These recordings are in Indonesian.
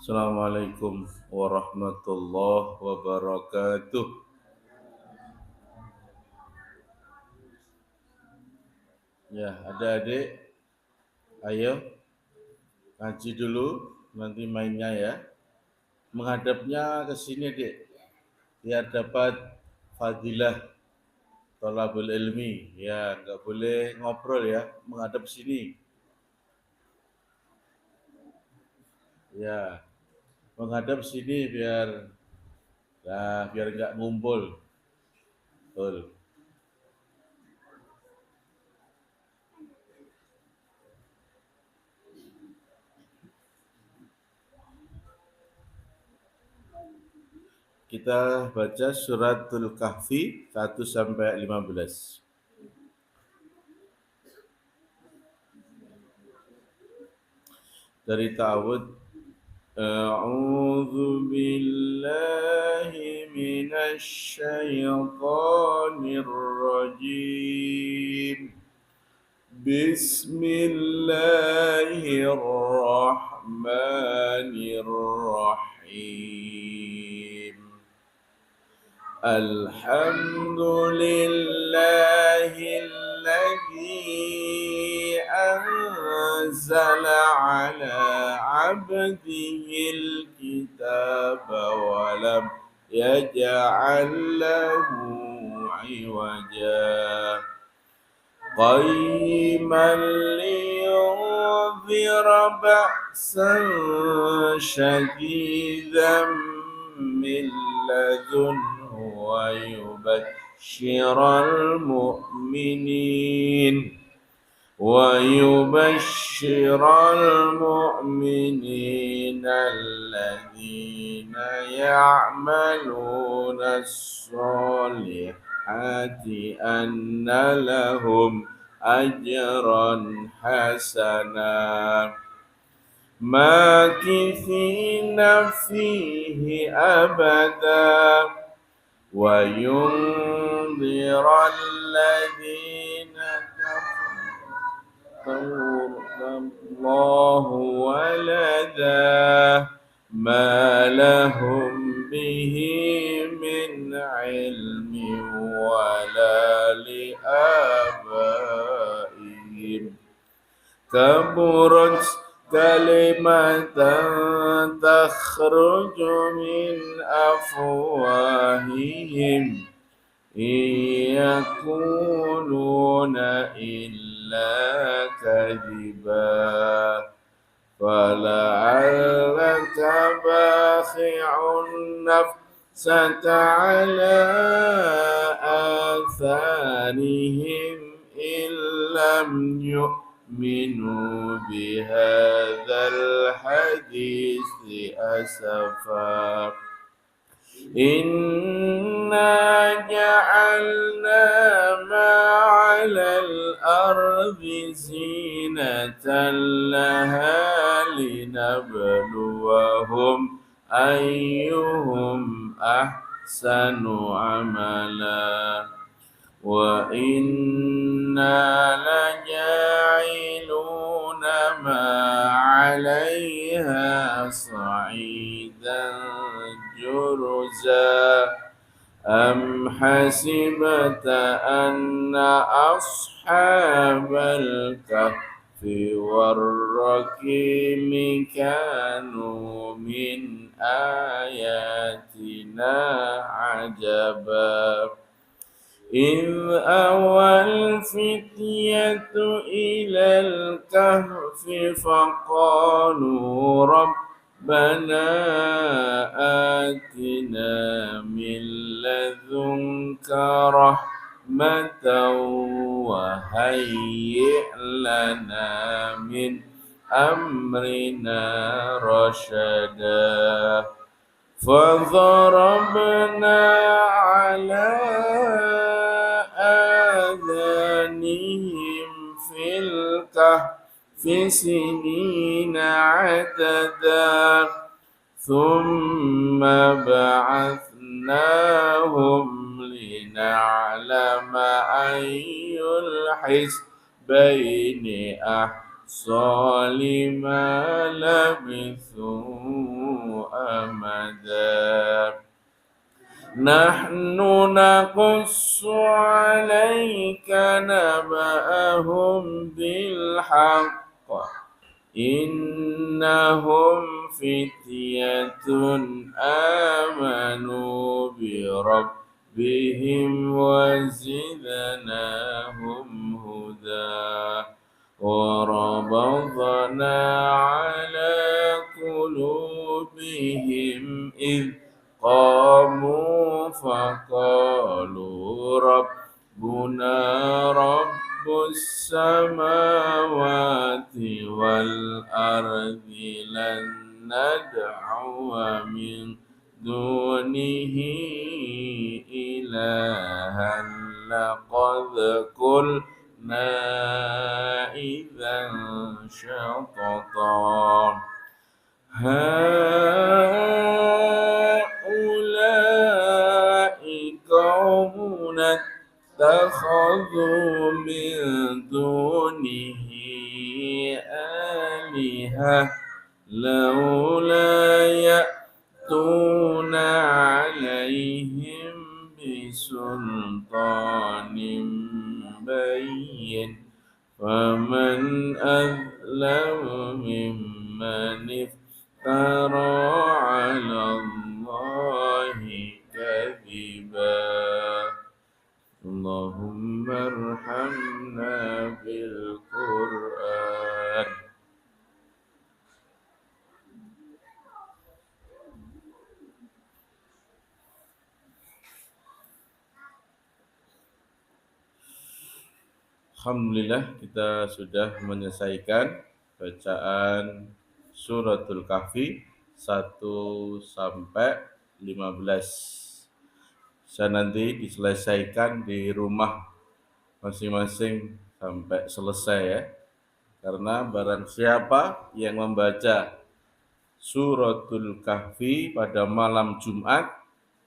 Assalamualaikum warahmatullahi wabarakatuh. Ya, ada adik, ayo ngaji dulu, nanti mainnya ya. Menghadapnya ke sini, Dik, biar dapat fadilah thalabul ilmi. Ya, nggak boleh ngobrol ya, menghadap sini. Ya, menghadap sini biar nggak ngumpul. Betul. Kita baca suratul Kahfi 1 sampai 15. Dari ta'awud, a'udzu billahi minasy syaithanir rajim. Bismillahirrahmanirrahim. Alhamdulillahilladzi anzala ala abdihil kitaba wa lam yaj'al lahu 'iwaja قيما لينذر بأسا شديدا من لدنه ويبشر المؤمنين الذين يعملون الصالحات أن لهم أجرا حسنا ماكثين فيه أبدا وينذر الذين كفروا الله ولدا ما لهم به من علم ولا لآبائهم كبرت كلمة تخرج من أفواههم إن يقولون إلا كذبا فلعلك باخع نفسك على آثارهم إن لم يؤمنوا بهذا الحديث أسفا إنا جعلنا ما على الأرض زينة لها لنبلوهم أيهم أحسن عملا وإنا لجاعلون ما عليها صعيدا جرزا أم حسبت أن أصحاب الكهف والرقيم كانوا من آياتنا عجبا إذ أوى الفتية إلى الكهف فقالوا ربنا آتنا من لدنك رحمة وهيئ لنا من أمرنا رشدا فضربنا على آذانهم في الكهف سنين عددا ثم بعثناهم لنعلم أي الحزبين أحصى لما لبثوا أمدا نحن نقص عليك نبأهم بالحق إنهم فتية آمنوا بربهم وزدناهم هدى وربطنا على قلوبهم إذ قاموا فقالوا ربنا رب السماوات والأرض لن ندعو من دونه إلها لقد قلنا إذا شططا هؤلاء قومنا اتخذوا من دونه آلهة لولا يأتون عليهم بسلطان بين فمن أظلم ممن افترى على الله كذبا اللهم ارحمنا بالقرآن. Alhamdulillah kita sudah menyelesaikan bacaan suratul kahfi 1 sampai 15. Bisa nanti diselesaikan di rumah masing-masing sampai selesai ya. Karena barang siapa yang membaca suratul kahfi pada malam Jumat,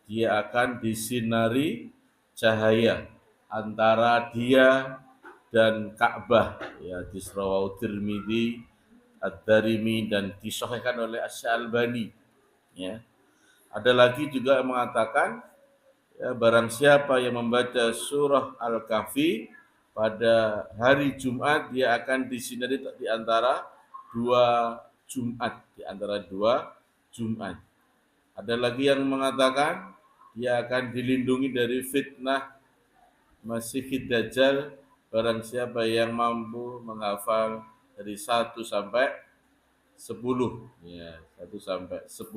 dia akan disinari cahaya antara dia dan Ka'bah ya, disrawau Tirmidzi, Ad-Darimi dan disahihkan oleh Asy-Syalbani ya. Ada lagi juga yang mengatakan ya, barang siapa yang membaca surah Al-Kahfi pada hari Jumat, dia akan disinari di antara dua Jumat, di antara dua Jumat. Ada lagi yang mengatakan dia akan dilindungi dari fitnah Masiihid Dajjal barang siapa yang mampu menghafal dari 1 sampai 10 ya, 1 sampai 10.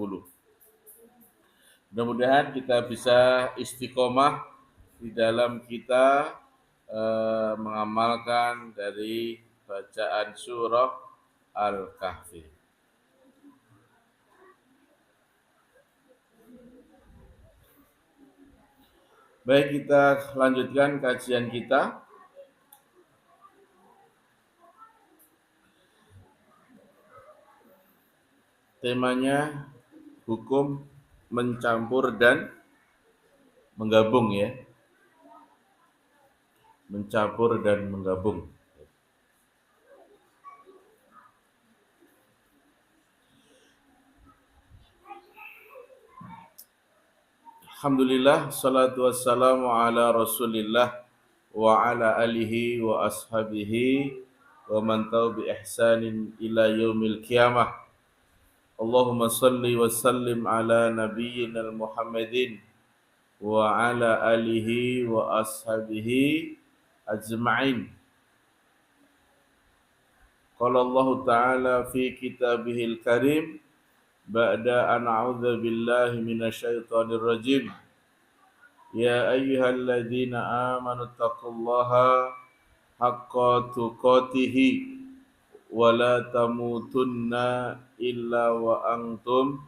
Mudah-mudahan kita bisa istiqomah di dalam kita mengamalkan dari bacaan surah Al-Kahfi. Baik, kita lanjutkan kajian kita. Temanya hukum mencampur dan menggabung ya. Mencampur dan menggabung. Alhamdulillah, salatu wassalamu ala rasulillah wa ala alihi wa ashabihi wa man tabi'a bi ihsanin ila yaumil qiyamah. Allahumma salli wa sallim ala nabiyyina Muhammadin wa ala alihi wa ashabihi ajma'in. Qala Allah Ta'ala fi kitabihil karim ba'da an a'udzu billahi minasyaitonir rajim. Ya ayyuhalladzina amanu taqullaha haqqa tuqatih wa la tamutunna illa wa antum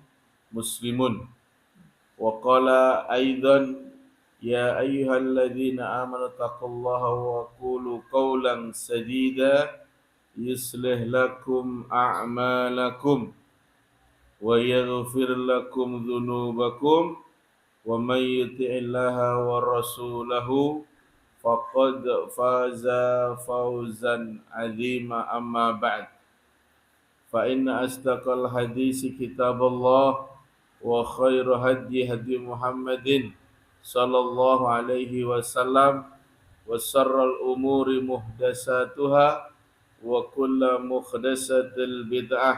muslimun. Wa qala aidan ya ayyuhalladzina amanu taqullaha wa qulu qawlan sadida yuslih lakum a'malakum wa yaghfir lakum dhunubakum wa may yuti'illaha wa rasulahu faqad faza fawzan 'azima amma ba'd fa inna asdaqal hadisi kitabullah وخير هدي هدي محمد صلى الله عليه وسلم وشر الأمور محدثاتها وكل محدثة بدعة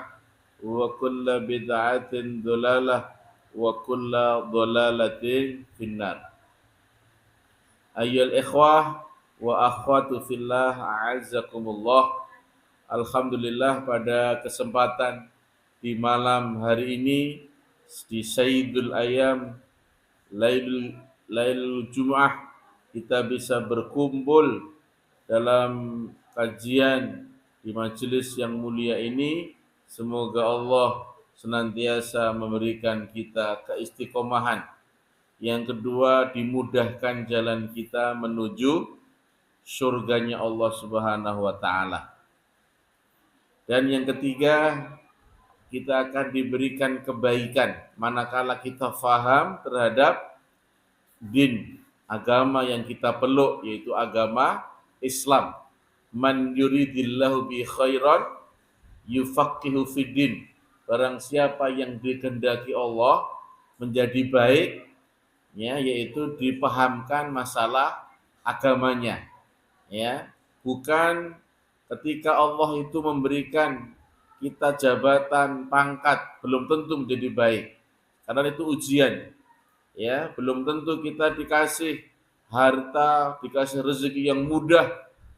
وكل بدعة ضلالة وكل ضلالة في النار. Ayyul ikhwah wa akhwatu fillah a'azzakumullah. Alhamdulillah pada kesempatan di malam hari ini di Sayyidul Ayyam Lailul Jum'ah kita bisa berkumpul dalam kajian di majelis yang mulia ini. Semoga Allah senantiasa memberikan kita keistiqomahan. Yang kedua, dimudahkan jalan kita menuju surganya Allah Subhanahu wa taala. Dan yang ketiga, kita akan diberikan kebaikan manakala kita faham terhadap din, agama yang kita peluk, yaitu agama Islam. Man yuridillahu bi khairan yufaqihu fiddin. Barang siapa yang dikehendaki Allah menjadi baik, ya, yaitu dipahamkan masalah agamanya, ya. Bukan ketika Allah itu memberikan kita jabatan, pangkat, belum tentu menjadi baik, karena itu ujian, ya. Belum tentu kita dikasih harta, dikasih rezeki yang mudah,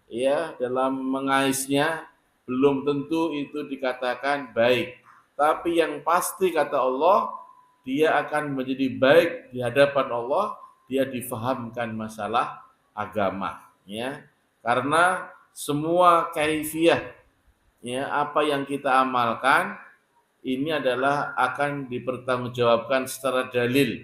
ya, dalam mengaisnya, belum tentu itu dikatakan baik. Tapi yang pasti kata Allah, dia akan menjadi baik di hadapan Allah, dia difahamkan masalah agama, ya. Karena semua kaifiyah, ya, apa yang kita amalkan ini adalah akan dipertanggungjawabkan secara dalil,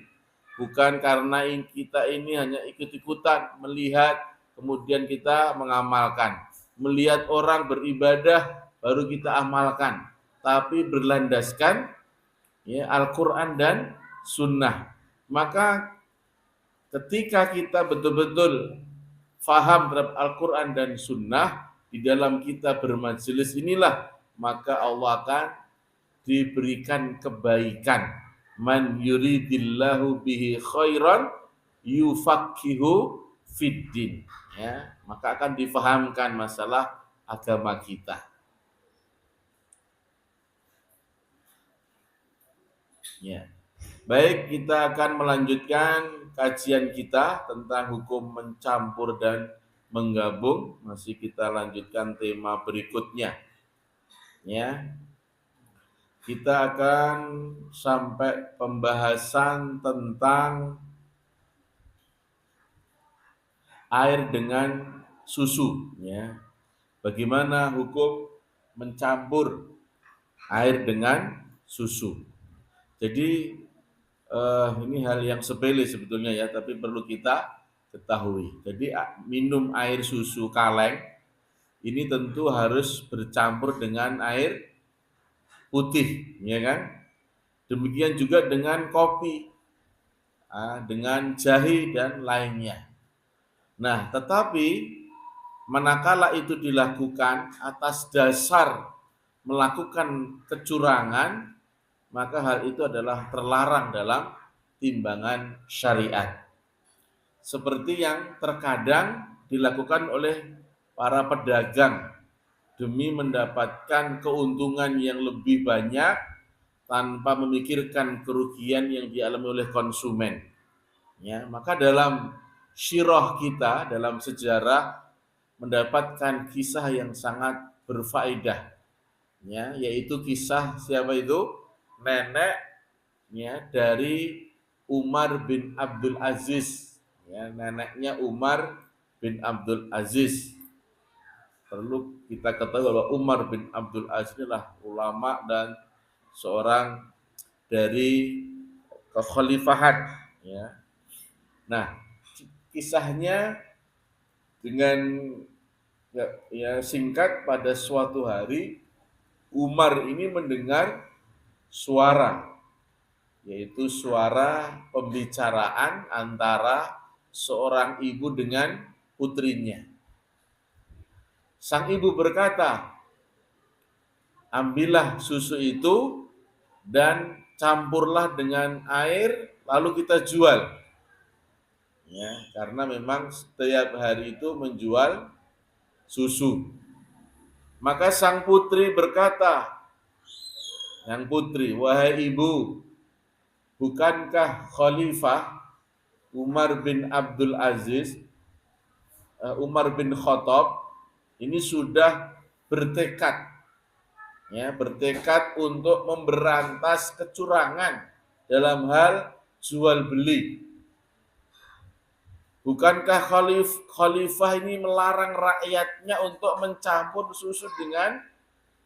bukan karena kita ini hanya ikut-ikutan melihat kemudian kita mengamalkan, melihat orang beribadah baru kita amalkan, tapi berlandaskan, ya, Al-Quran dan Sunnah. Maka ketika kita betul-betul faham terhadap Al-Quran dan Sunnah di dalam kita bermajelis inilah, maka Allah akan diberikan kebaikan. Man yuridillahu bihi khairan yufaqihu fiddin, ya, maka akan difahamkan masalah agama kita. Ya. Baik, kita akan melanjutkan kajian kita tentang hukum mencampur dan menggabung. Masih kita lanjutkan tema berikutnya. Ya. Kita akan sampai pembahasan tentang air dengan susu, ya. Bagaimana hukum mencampur air dengan susu. Jadi ini hal yang sepele sebetulnya, ya, tapi perlu kita ketahui. Jadi minum air susu kaleng ini tentu harus bercampur dengan air putih, ya kan? Demikian juga dengan kopi, dengan jahe dan lainnya. Nah, tetapi manakala itu dilakukan atas dasar melakukan kecurangan, maka hal itu adalah terlarang dalam timbangan syariat. Seperti yang terkadang dilakukan oleh para pedagang demi mendapatkan keuntungan yang lebih banyak tanpa memikirkan kerugian yang dialami oleh konsumen. Ya, maka dalam syirah kita, dalam sejarah mendapatkan kisah yang sangat berfaedah, ya, yaitu kisah siapa itu? Neneknya dari Umar bin Abdul Aziz, ya, neneknya Umar bin Abdul Aziz. Perlu kita ketahui bahwa Umar bin Abdul Aziz adalah ulama dan seorang dari kekhalifahan, ya. Nah, kisahnya dengan ya singkat, pada suatu hari Umar ini mendengar suara, yaitu suara pembicaraan antara seorang ibu dengan putrinya. Sang ibu berkata, ambillah susu itu dan campurlah dengan air lalu kita jual. Ya, karena memang setiap hari itu menjual susu. Maka sang putri berkata, yang putri, wahai ibu, bukankah Khalifah Umar bin Abdul Aziz, Umar bin Khattab ini sudah bertekad, ya, bertekad untuk memberantas kecurangan dalam hal jual beli. Bukankah khalifah ini melarang rakyatnya untuk mencampur susu dengan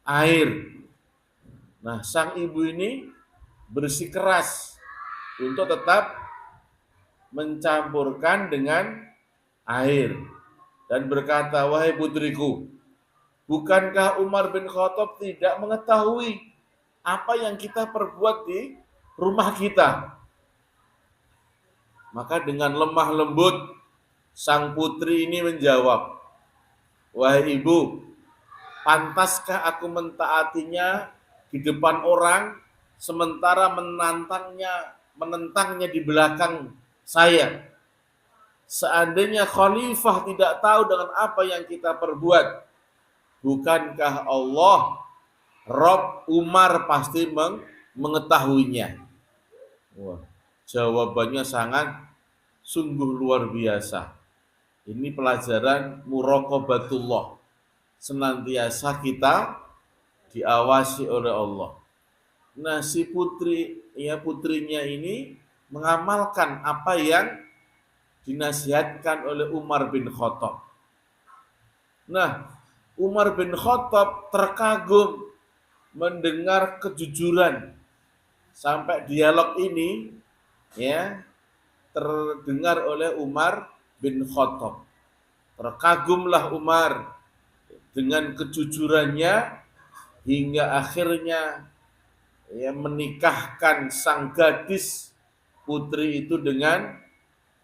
air? Nah, sang ibu ini bersikeras untuk tetap mencampurkan dengan air dan berkata, wahai putriku, bukankah Umar bin Khattab tidak mengetahui apa yang kita perbuat di rumah kita? Maka dengan lemah lembut sang putri ini menjawab, wahai ibu, pantaskah aku mentaatinya di depan orang sementara menentangnya di belakang saya? Seandainya khalifah tidak tahu dengan apa yang kita perbuat, bukankah Allah, Rob Umar pasti mengetahuinya? Wah, jawabannya sungguh luar biasa. Ini pelajaran muraqabatullah. Senantiasa kita diawasi oleh Allah. Nah, si putrinya ini mengamalkan apa yang dinasihatkan oleh Umar bin Khattab. Nah, Umar bin Khattab terkagum mendengar kejujuran sampai dialog ini, ya, terdengar oleh Umar bin Khattab. Terkagumlah Umar dengan kejujurannya hingga akhirnya, ya, menikahkan sang gadis putri itu dengan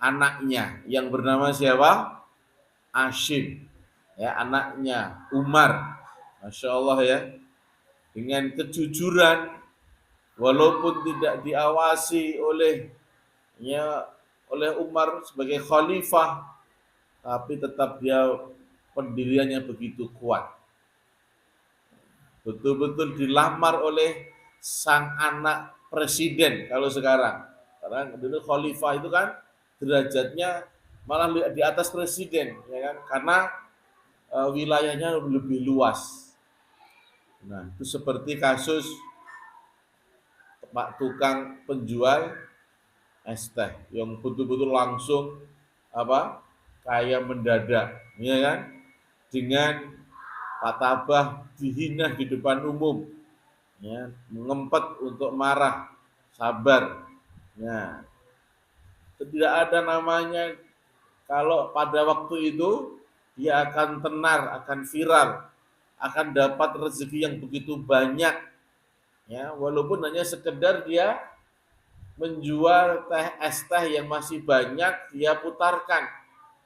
anaknya yang bernama siapa? Hashim, ya, anaknya Umar. Masya Allah, ya, dengan kejujuran walaupun tidak diawasi oleh Umar sebagai khalifah, tapi tetap dia pendiriannya begitu kuat. Betul-betul dilamar oleh sang anak presiden kalau sekarang. Karena dulu khalifah itu kan derajatnya malah di atas presiden, ya kan? Karena wilayahnya lebih luas. Nah, itu seperti kasus Pak tukang penjual es teh yang betul-betul langsung kaya mendadak, ya kan? Dengan Pak Tabah dihina di depan umum, ya, mengempet untuk marah, sabar. Ya, tidak ada namanya kalau pada waktu itu dia akan tenar, akan viral, akan dapat rezeki yang begitu banyak, ya, walaupun hanya sekedar dia menjual es teh yang masih banyak dia putarkan,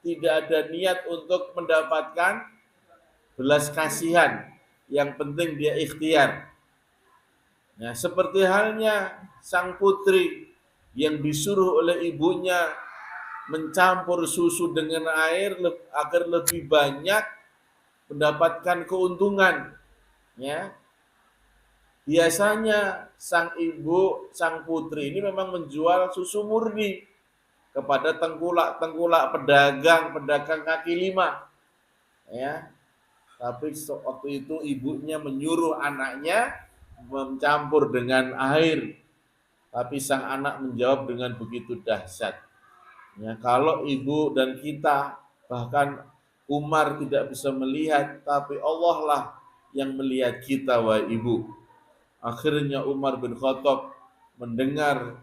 tidak ada niat untuk mendapatkan belas kasihan, yang penting dia ikhtiar. Nah, seperti halnya sang putri yang disuruh oleh ibunya mencampur susu dengan air agar lebih banyak mendapatkan keuntungan, ya. Biasanya sang putri ini memang menjual susu murni kepada tengkulak pedagang kaki lima, ya. Tapi waktu itu ibunya menyuruh anaknya mencampur dengan air. Tapi sang anak menjawab dengan begitu dahsyat. Ya, kalau ibu dan kita, bahkan Umar tidak bisa melihat, tapi Allah lah yang melihat kita, wahai ibu. Akhirnya Umar bin Khattab mendengar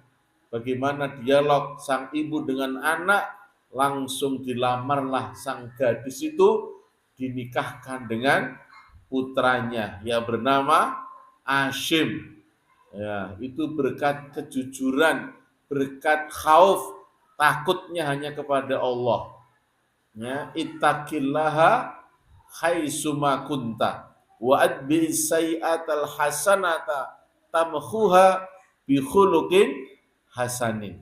bagaimana dialog sang ibu dengan anak, langsung dilamarlah sang gadis itu, dinikahkan dengan putranya yang bernama Hashim. Ya, itu berkat kejujuran, berkat khauf, takutnya hanya kepada Allah. Ya, ittaqillaha haitsuma kunta wa adbi sayyi'atal hasanata tamkhuha bi khuluqin hasanin.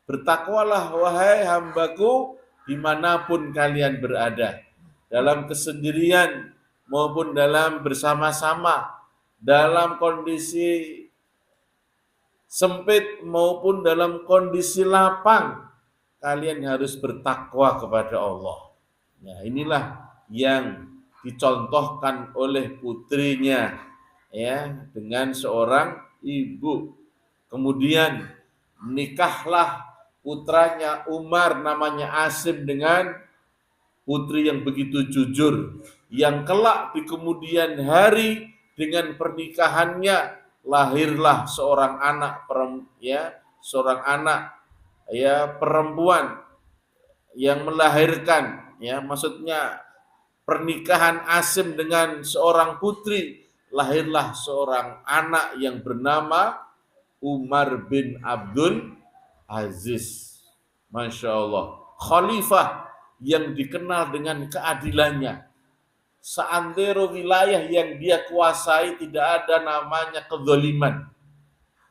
Bertakwalah wahai hambaku dimanapun kalian berada, dalam kesendirian maupun dalam bersama-sama, dalam kondisi sempit maupun dalam kondisi lapang, kalian harus bertakwa kepada Allah. Nah, inilah yang dicontohkan oleh putrinya ya dengan seorang ibu. Kemudian nikahlah putranya Umar namanya Asim dengan putri yang begitu jujur, yang kelak di kemudian hari dengan pernikahannya lahirlah seorang anak perempuan yang melahirkan, ya maksudnya pernikahan Asim dengan seorang putri, lahirlah seorang anak yang bernama Umar bin Abdul Aziz. Masya Allah, khalifah yang dikenal dengan keadilannya. Seantero wilayah yang dia kuasai tidak ada namanya kezaliman,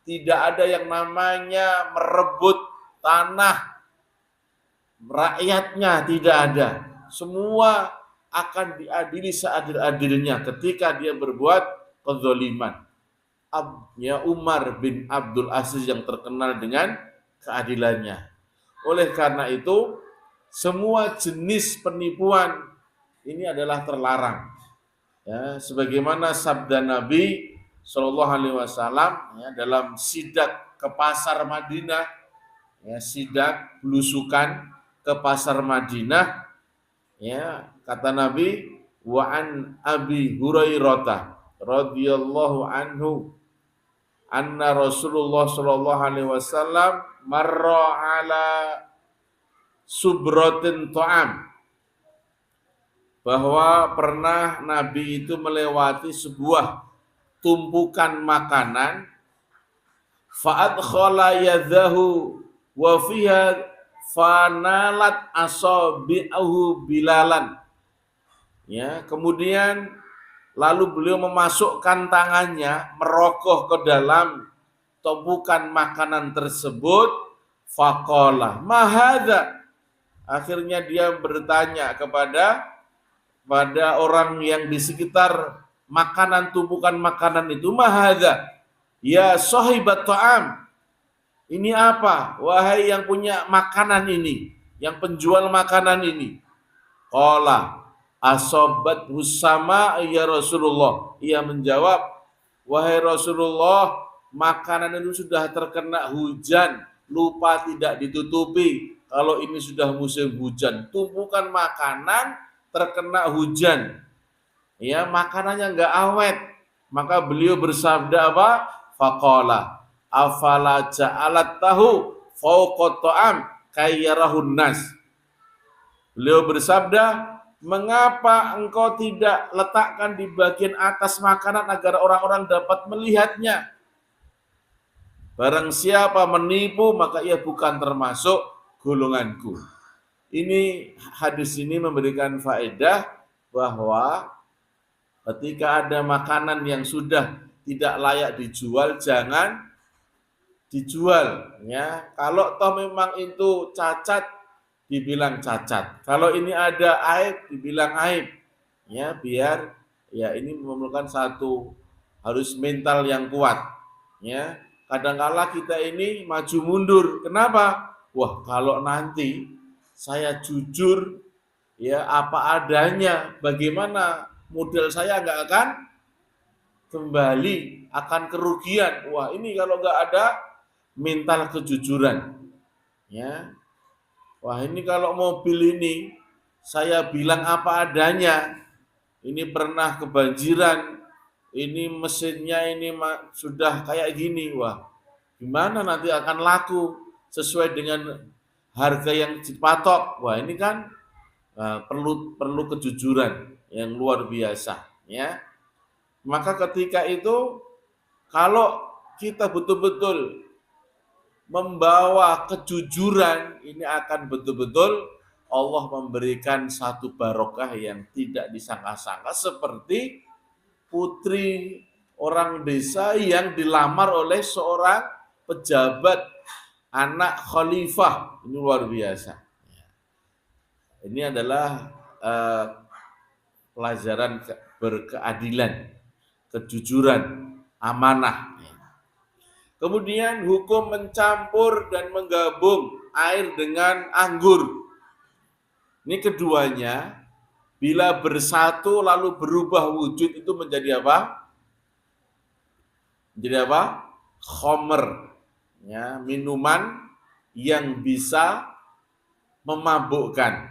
tidak ada yang namanya merebut tanah rakyatnya, tidak ada. Semua akan diadili seadil-adilnya ketika dia berbuat kezaliman. Ya Umar bin Abdul Aziz yang terkenal dengan keadilannya. Oleh karena itu, semua jenis penipuan ini adalah terlarang. Ya, sebagaimana sabda Nabi Shallallahu Alaihi Wasallam ya, dalam sidak ke pasar Madinah, ya, sidak belusukan ke pasar Madinah, ya kata Nabi, wa an Abi Hurairah radhiyallahu anhu anna Rasulullah Shallallahu Alaihi Wasallam marra ala subratin ta'am, bahwa pernah Nabi itu melewati sebuah tumpukan makanan, fa'adkhala yadahu wa fiha fanalat asabi'ahu bilalan. Ya, kemudian lalu beliau memasukkan tangannya merogoh ke dalam tumpukan makanan tersebut, faqala mahadza. Akhirnya dia bertanya kepada orang yang di sekitar makanan, tumpukan makanan itu, mahadza ya sahibat ta'am, ini apa wahai yang punya makanan ini, yang penjual makanan ini? Qala asobat husama ya Rasulullah. Ia menjawab, wahai Rasulullah, makanan itu sudah terkena hujan, lupa tidak ditutupi. Kalau ini sudah musim hujan, tumpukan makanan terkena hujan, ya makanannya enggak awet, maka beliau bersabda apa? Faqala afala ja'alat tahu fawqa ta'am kayyarahun nas. Beliau bersabda, mengapa engkau tidak letakkan di bagian atas makanan agar orang-orang dapat melihatnya? Barang siapa menipu maka ia bukan termasuk golonganku. Ini hadis ini memberikan faedah bahwa ketika ada makanan yang sudah tidak layak dijual, jangan dijual. Ya, kalau toh memang itu cacat, dibilang cacat. Kalau ini ada aib, dibilang aib. Ya, biar ya ini memerlukan satu harus mental yang kuat. Ya, kadang-kala kita ini maju mundur. Kenapa? Wah, kalau nanti saya jujur ya apa adanya, bagaimana modal saya nggak akan kembali, akan kerugian. Wah, ini kalau nggak ada mental kejujuran, ya. Wah, ini kalau mobil ini saya bilang apa adanya, ini pernah kebanjiran, ini mesinnya ini sudah kayak gini, wah, gimana nanti akan laku sesuai dengan harga yang dipatok? Wah, ini kan perlu kejujuran yang luar biasa, ya. Maka ketika itu kalau kita betul-betul membawa kejujuran, ini akan betul-betul Allah memberikan satu barokah yang tidak disangka-sangka, seperti putri orang desa yang dilamar oleh seorang pejabat, anak khalifah. Ini luar biasa. Ini adalah pelajaran berkeadilan, kejujuran, amanah. Kemudian hukum mencampur dan menggabung air dengan anggur. Ini keduanya, bila bersatu lalu berubah wujud itu menjadi apa? Menjadi apa? Khomer. Ya, minuman yang bisa memabukkan.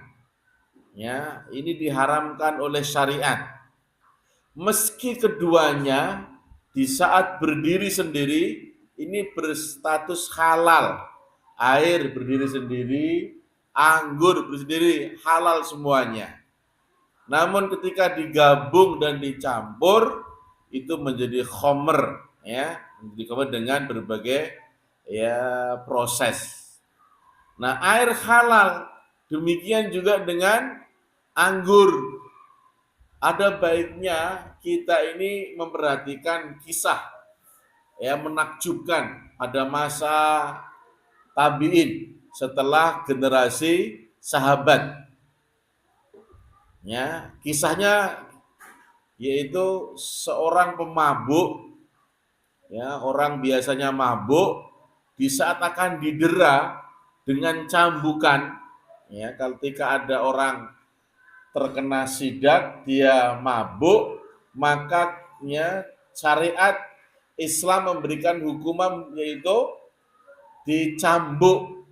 Ya, ini diharamkan oleh syariat. Meski keduanya di saat berdiri sendiri ini berstatus halal. Air berdiri sendiri, anggur berdiri sendiri, halal semuanya. Namun ketika digabung dan dicampur itu menjadi khomer, ya, menjadi khomer dengan berbagai ya proses. Nah, air halal, demikian juga dengan anggur. Ada baiknya kita ini memperhatikan kisah ya menakjubkan pada masa tabi'in setelah generasi sahabat. Ya, kisahnya yaitu seorang pemabuk, ya, orang biasanya mabuk di saat akan didera dengan cambukan, ya, ketika ada orang terkena sidak, dia mabuk, maka ya, syariat Islam memberikan hukuman yaitu dicambuk,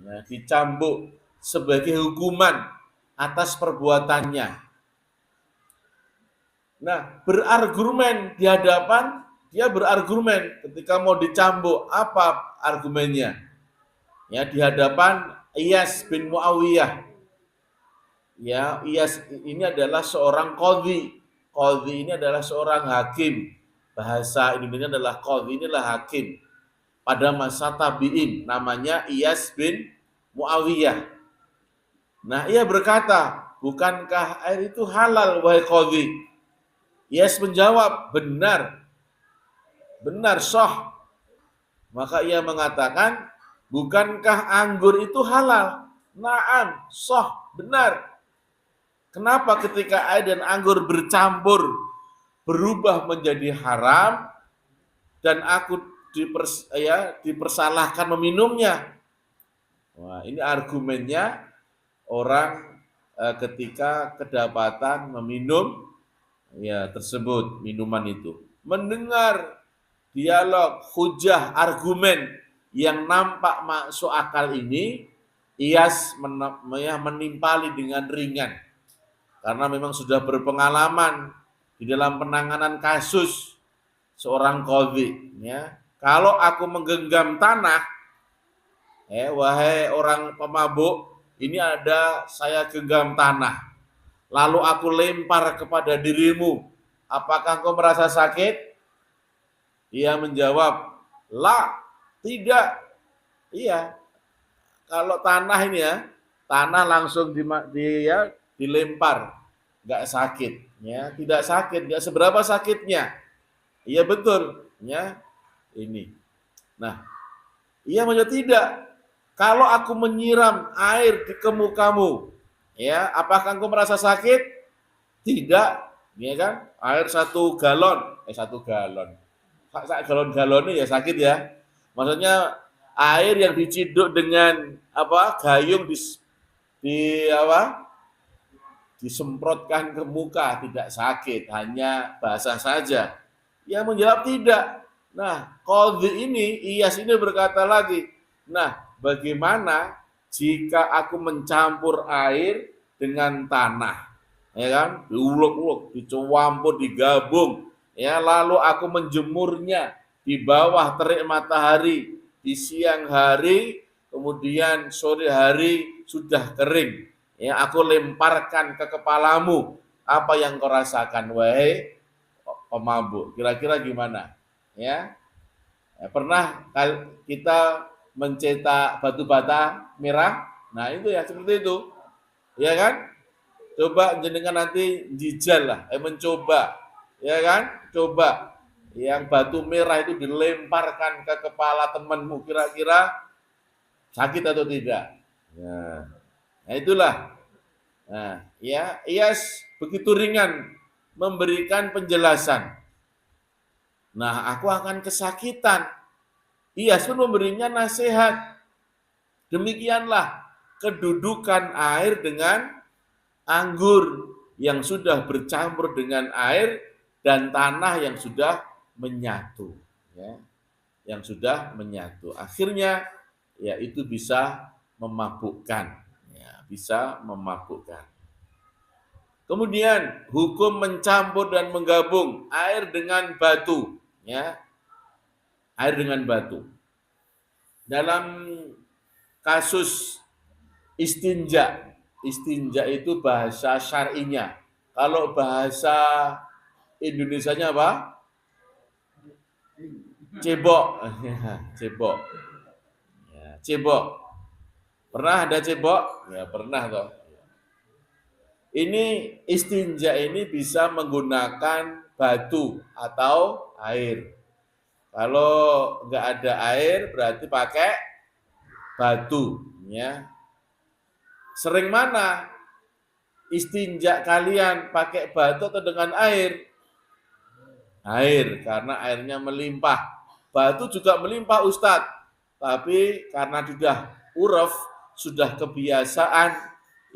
ya, dicambuk sebagai hukuman atas perbuatannya. Nah, berargumen di hadapan, dia berargumen ketika mau dicambuk, apa argumennya? Ya, di hadapan Iyas bin Muawiyah. Ya, Iyas ini adalah seorang qadhi. Qadhi ini adalah seorang hakim. Bahasa Indonesia adalah qadhi, inilah hakim. Pada masa tabi'in, namanya Iyas bin Muawiyah. Nah, ia berkata, bukankah air itu halal, wahai qadhi? Iyas menjawab, benar. Benar, sah. Maka ia mengatakan, bukankah anggur itu halal? Naam, sah, benar. Kenapa ketika air dan anggur bercampur berubah menjadi haram dan aku dipersalahkan meminumnya? Wah, ini argumennya orang ketika kedapatan meminum ya tersebut minuman itu. Mendengar dialog, hujah, argumen yang nampak masuk akal ini, Iyas menimpali dengan ringan. Karena memang sudah berpengalaman di dalam penanganan kasus seorang qadhi. Ya. Kalau aku menggenggam tanah, wahai orang pemabuk, ini ada saya genggam tanah. Lalu aku lempar kepada dirimu, apakah kau merasa sakit? Ia menjawab, la, tidak. Iya, kalau tanah ini ya, tanah langsung dilempar, nggak sakit, ya, tidak sakit, nggak seberapa sakitnya. Iya betul, ya, ini. Nah, ia menjawab tidak. Kalau aku menyiram air di kemukamu, ya, apakah engkau merasa sakit? Tidak, ya kan? Air 1 galon, 1 galon. Galon-galonnya ya sakit ya. Maksudnya air yang diciduk dengan apa? Gayung disemprotkan ke muka, tidak sakit, hanya basah saja. Yang menjawab tidak. Nah, qadhi ini, Iyas ini berkata lagi, nah, bagaimana jika aku mencampur air dengan tanah? Ya kan? Diulek-ulek, dicampur, digabung, ya, lalu aku menjemurnya di bawah terik matahari di siang hari, kemudian sore hari sudah kering. Ya, aku lemparkan ke kepalamu, apa yang kau rasakan, wahai pemabuk? Kira-kira gimana? Ya, pernah kita mencetak batu bata merah? Nah, itu ya seperti itu, ya kan? Coba jenengan nanti jijal lah, mencoba, ya kan? Coba, yang batu merah itu dilemparkan ke kepala temanmu, kira-kira sakit atau tidak? Nah itulah. Nah, ya, Iyas begitu ringan memberikan penjelasan. Nah, aku akan kesakitan. Iyas pun memberinya nasihat. Demikianlah kedudukan air dengan anggur yang sudah bercampur dengan air dan tanah yang sudah menyatu, ya, yang sudah menyatu. Akhirnya, ya itu bisa memabukkan, ya, bisa memabukkan. Kemudian hukum mencampur dan menggabung air dengan batu, ya, air dengan batu. Dalam kasus istinja, istinja itu bahasa syar'inya. Kalau bahasa Indonesianya apa? Cebok, cebok, ya, cebok. Pernah ada cebok? Ya pernah toh. Ini istinja ini bisa menggunakan batu atau air. Kalau nggak ada air berarti pakai batu, ya. Sering mana istinja kalian pakai batu atau dengan air? Air, karena airnya melimpah. Batu juga melimpah Ustadz, tapi karena sudah uruf, sudah kebiasaan,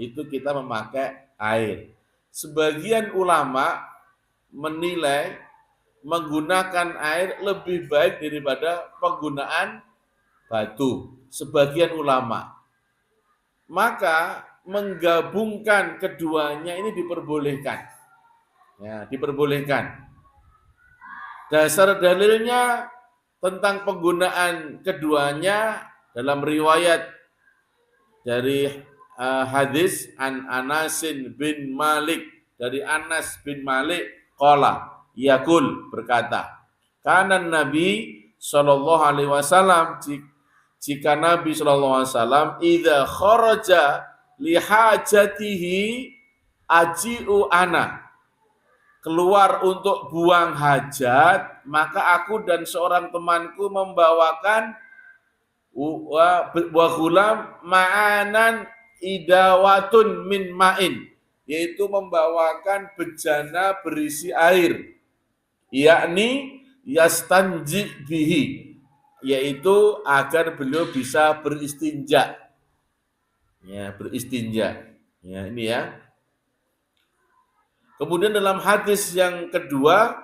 itu kita memakai air. Sebagian ulama menilai menggunakan air lebih baik daripada penggunaan batu. Sebagian ulama. Maka menggabungkan keduanya ini diperbolehkan. Ya, diperbolehkan. Dasar dalilnya tentang penggunaan keduanya dalam riwayat dari hadis an Anasin bin Malik, dari Anas bin Malik qala yaqul berkata, kanan Nabi sallallahu alaihi wasallam, jika Nabi sallallahu alaihi wasallam idza kharaja li hajatihi aji'u ana, keluar untuk buang hajat, maka aku dan seorang temanku membawakan wa ghulam ma'anan idawatun min ma'in, yaitu membawakan bejana berisi air, yakni yastanji bihi, yaitu agar beliau bisa beristinja. Ya, beristinja. Ya, ini ya. Kemudian dalam hadis yang kedua,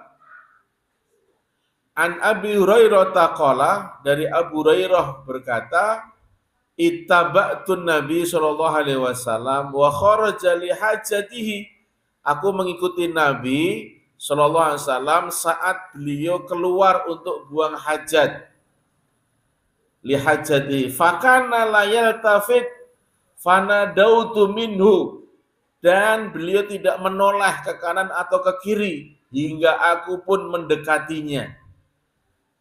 an Abi Hurairah taqala, dari Abu Hurairah berkata, ittaba'tun Nabi sallallahu alaihi wasallam wa kharaja li hajatihi, aku mengikuti Nabi sallallahu alaihi wasallam saat beliau keluar untuk buang hajat, li hajatihi fakana la yaltafit fanadautu minhu, dan beliau tidak menoleh ke kanan atau ke kiri hingga aku pun mendekatinya.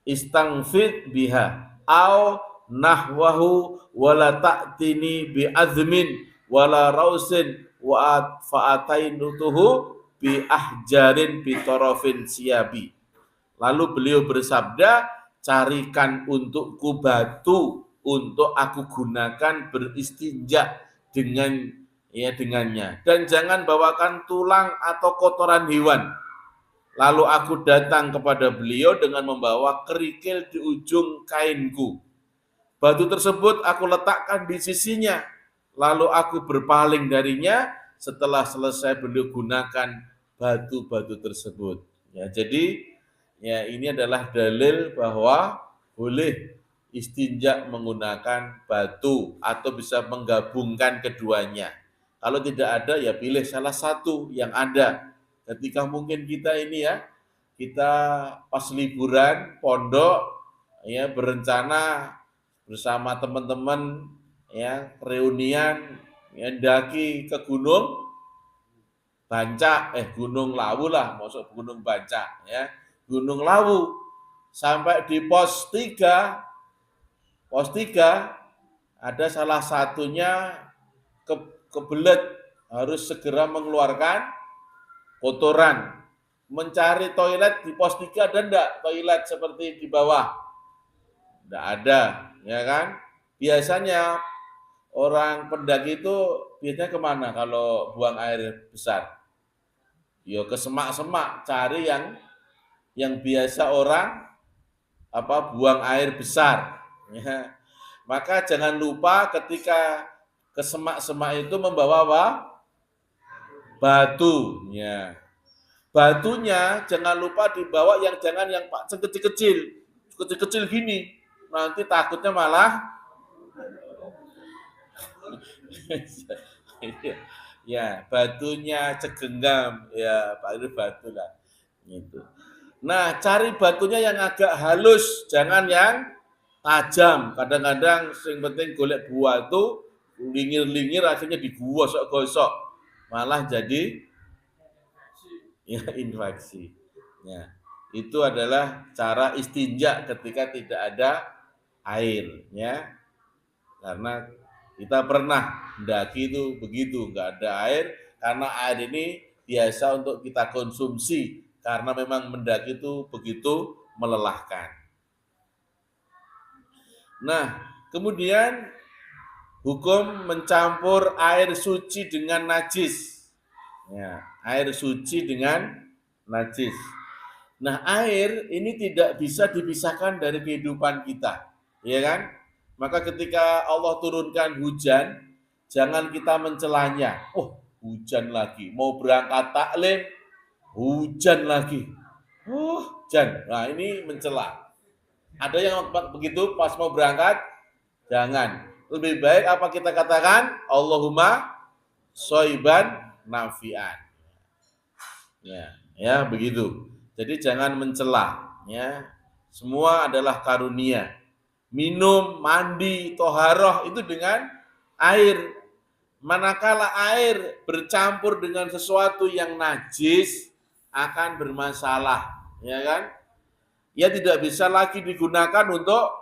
Istangfid biha au nahwahu wala ta'tini bi azmin wala rausin wa fa'atainutuhu bi ahjarin bi tarafin siyabi. Lalu beliau bersabda, carikan untukku batu untuk aku gunakan beristinja dengannya, dan jangan bawakan tulang atau kotoran hewan. Lalu aku datang kepada beliau dengan membawa kerikil di ujung kainku. Batu tersebut aku letakkan di sisinya, lalu aku berpaling darinya setelah selesai beliau gunakan batu-batu tersebut. Ya, jadi ya ini adalah dalil bahwa boleh istinja menggunakan batu atau bisa menggabungkan keduanya. Kalau tidak ada ya pilih salah satu yang ada. Ketika mungkin kita ini ya, kita pas liburan pondok ya berencana bersama teman-teman ya reunian ya daki ke Gunung Gunung Lawu lah, maksud Gunung Banca ya. Gunung Lawu sampai di pos 3 ada salah satunya kebelet harus segera mengeluarkan kotoran. mencari toilet di pos 3 ada enggak toilet seperti di bawah? Enggak ada, ya kan? Biasanya orang pendaki itu biasanya kemana kalau buang air besar? Yo ke semak-semak, cari yang biasa orang buang air besar. Ya. Maka jangan lupa ketika ke semak-semak itu membawa apa? Batu. Ya. Batunya jangan lupa dibawa yang jangan yang kecil-kecil. Kecil-kecil gini. Nanti takutnya malah ya batunya cegenggam ya Pak itu batu lah gitu. Nah cari batunya yang agak halus, jangan yang tajam. Kadang-kadang yang penting golek buah itu lingir-lingir akhirnya digosok-gosok malah jadi ya infeksi. Ya, itu adalah cara istinja ketika tidak ada air ya. Karena kita pernah mendaki itu begitu, nggak ada air, karena air ini biasa untuk kita konsumsi, karena memang mendaki itu begitu melelahkan. Nah, kemudian hukum mencampur air suci dengan najis. Ya, air suci dengan najis. Nah, air ini tidak bisa dipisahkan dari kehidupan kita, ya kan? Maka ketika Allah turunkan hujan, jangan kita mencelanya. Oh, hujan lagi. Mau berangkat taklim, hujan lagi. Oh, hujan. Nah, ini mencela. Ada yang begitu pas mau berangkat? Jangan. Lebih baik apa kita katakan? Allahumma soiban nafian. Ya, begitu. Jadi jangan mencela, ya. Semua adalah karunia. Minum, mandi, toharoh itu dengan air. Manakala air bercampur dengan sesuatu yang najis akan bermasalah, ya kan? Ya tidak bisa lagi digunakan untuk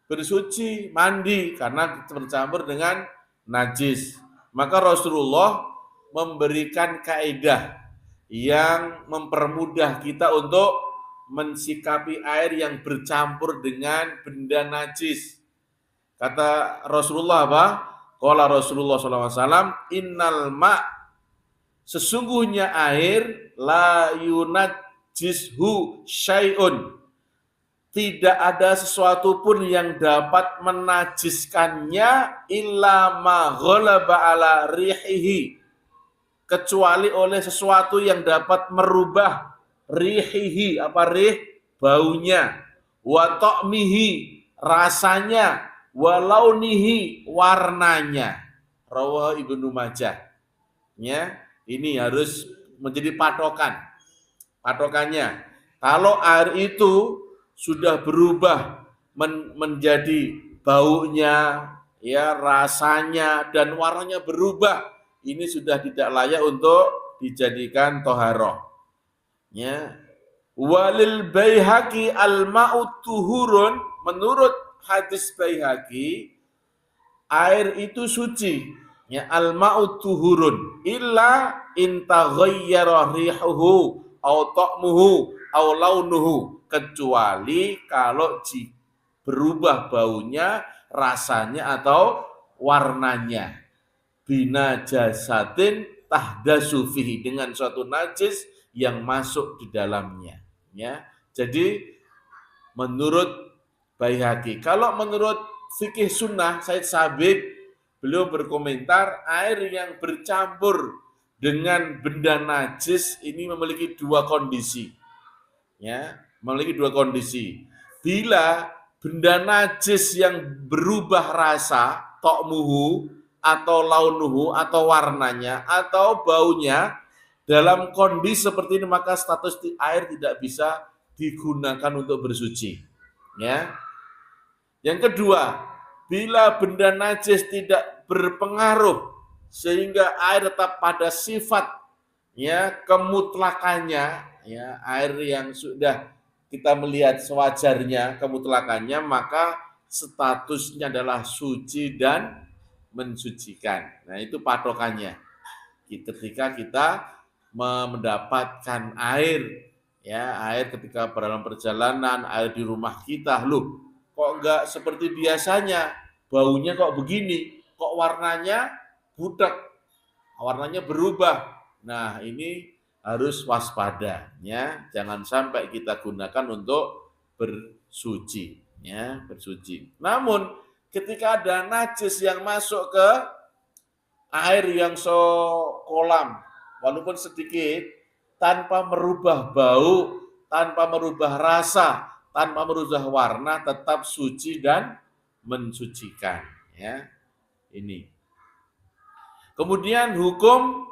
bersuci, mandi karena bercampur dengan najis. Maka Rasulullah memberikan kaidah yang mempermudah kita untuk mensikapi air yang bercampur dengan benda najis. Kata Rasulullah apa? Qala Rasulullah SAW, innal ma' sesungguhnya air la yunajjishu syai'un. Tidak ada sesuatu pun yang dapat menajiskannya illa ma ghalaba ala rihihi, kecuali oleh sesuatu yang dapat merubah rihihi, baunya, wa ta'mihi, rasanya, wa launihi, warnanya. Rawah Ibnu Majah. Ya, ini harus menjadi patokannya. Kalau air itu sudah berubah menjadi baunya, ya rasanya dan warnanya berubah, ini sudah tidak layak untuk dijadikan toharoh. Ya. Walil Baihaqi al-ma'u tuhurun, menurut hadis Baihaqi air itu suci. Ya, al-ma'u tuhurun illa in taghayyara rihuhu aw ta'muhu aw launuhu, kecuali kalau berubah baunya, rasanya atau warnanya. Bina jasatin tahdasu fihi, dengan suatu najis yang masuk di dalamnya. Ya, jadi menurut Baihaqi, kalau menurut fikih sunnah Said Sabiq, beliau berkomentar air yang bercampur dengan benda najis ini memiliki dua kondisi. Ya, memiliki dua kondisi. Bila benda najis yang berubah rasa, ta'muhu atau launuhu atau warnanya atau baunya dalam kondisi seperti ini, maka status air tidak bisa digunakan untuk bersuci. Ya. Yang kedua, bila benda najis tidak berpengaruh sehingga air tetap pada sifat ya kemutlakannya, ya air yang sudah kita melihat sewajarnya kemutlakannya, maka statusnya adalah suci dan mensucikan. Nah, itu patokannya. Ketika kita mendapatkan air, ya air ketika dalam perjalanan, air di rumah kita, loh kok enggak seperti biasanya, baunya kok begini, kok warnanya butek, warnanya berubah. Nah ini harus waspada, ya jangan sampai kita gunakan untuk bersuci, ya bersuci. Namun ketika ada najis yang masuk ke air yang kolam, walaupun sedikit, tanpa merubah bau, tanpa merubah rasa, tanpa merubah warna, tetap suci dan mensucikan. Ya, ini. Kemudian hukum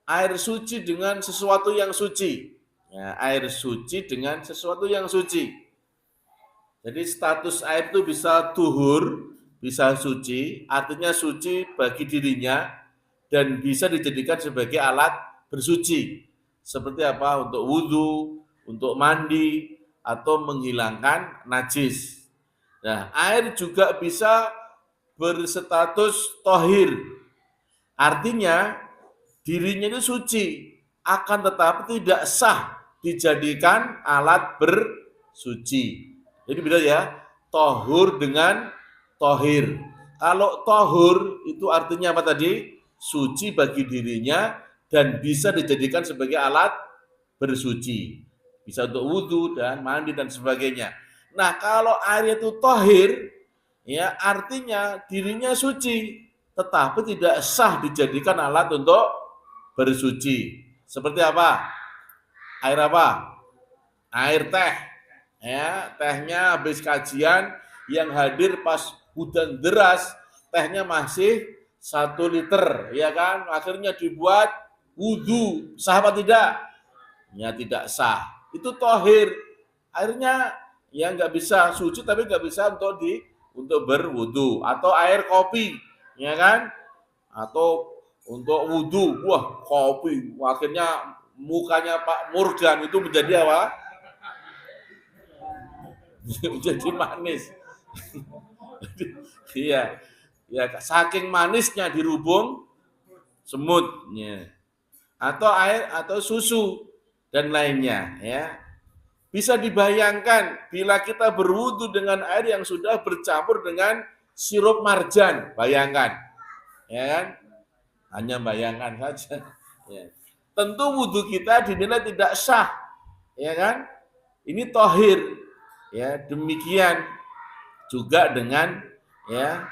air suci dengan sesuatu yang suci. Ya, air suci dengan sesuatu yang suci. Jadi status air itu bisa tuhur, bisa suci, artinya suci bagi dirinya dan bisa dijadikan sebagai alat bersuci. Seperti apa? Untuk wudhu, untuk mandi, atau menghilangkan najis. Nah, air juga bisa berstatus tohir. Artinya dirinya itu suci, akan tetapi tidak sah dijadikan alat bersuci. Jadi beda ya, tohur dengan tohir. Kalau tohur itu artinya apa tadi? Suci bagi dirinya dan bisa dijadikan sebagai alat bersuci. Bisa untuk wudhu dan mandi dan sebagainya. Nah kalau air itu tohir, ya artinya dirinya suci, tetapi tidak sah dijadikan alat untuk bersuci. Seperti apa? Air apa? Air teh. Ya, tehnya habis kajian yang hadir pas hujan deras, tehnya masih 1 liter, ya kan? Akhirnya dibuat wudhu, sah apa tidak? Ya tidak sah. Itu tohir. Airnya ya nggak bisa suci tapi nggak bisa untuk berwudhu. Atau air kopi, ya kan? Atau untuk wudhu, wah kopi, akhirnya mukanya Pak Morgan itu menjadi apa? Jadi manis. Iya, ya saking manisnya dirubung semutnya. Atau air atau susu dan lainnya, ya. Bisa dibayangkan bila kita berwudu dengan air yang sudah bercampur dengan sirup marjan, bayangkan, ya kan? Hanya bayangkan saja. Ya. Tentu wudu kita dinilai tidak sah, ya kan? Ini tohir. Ya, demikian juga dengan ya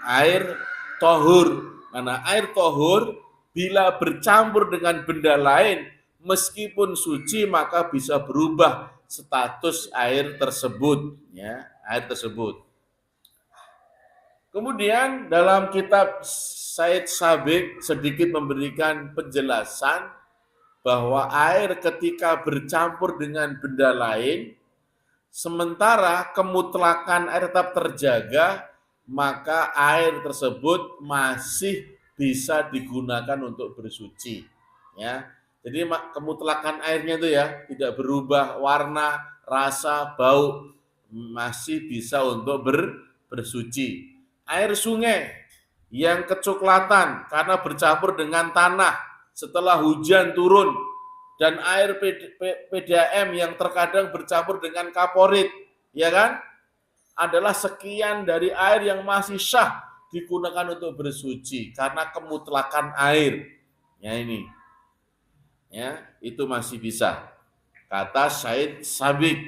air tohur. Karena air tohur bila bercampur dengan benda lain meskipun suci maka bisa berubah status air tersebut, ya, air tersebut. Kemudian dalam kitab Said Sabiq sedikit memberikan penjelasan bahwa air ketika bercampur dengan benda lain sementara kemutlakan air tetap terjaga, maka air tersebut masih bisa digunakan untuk bersuci. Ya, jadi kemutlakan airnya itu ya tidak berubah warna, rasa, bau, masih bisa untuk bersuci. Air sungai yang kecoklatan karena bercampur dengan tanah setelah hujan turun, dan air PDAM yang terkadang bercampur dengan kaporit, ya kan? Adalah sekian dari air yang masih sah digunakan untuk bersuci karena kemutlakan air. Ya ini. Ya, itu masih bisa. Kata Said Sabiq.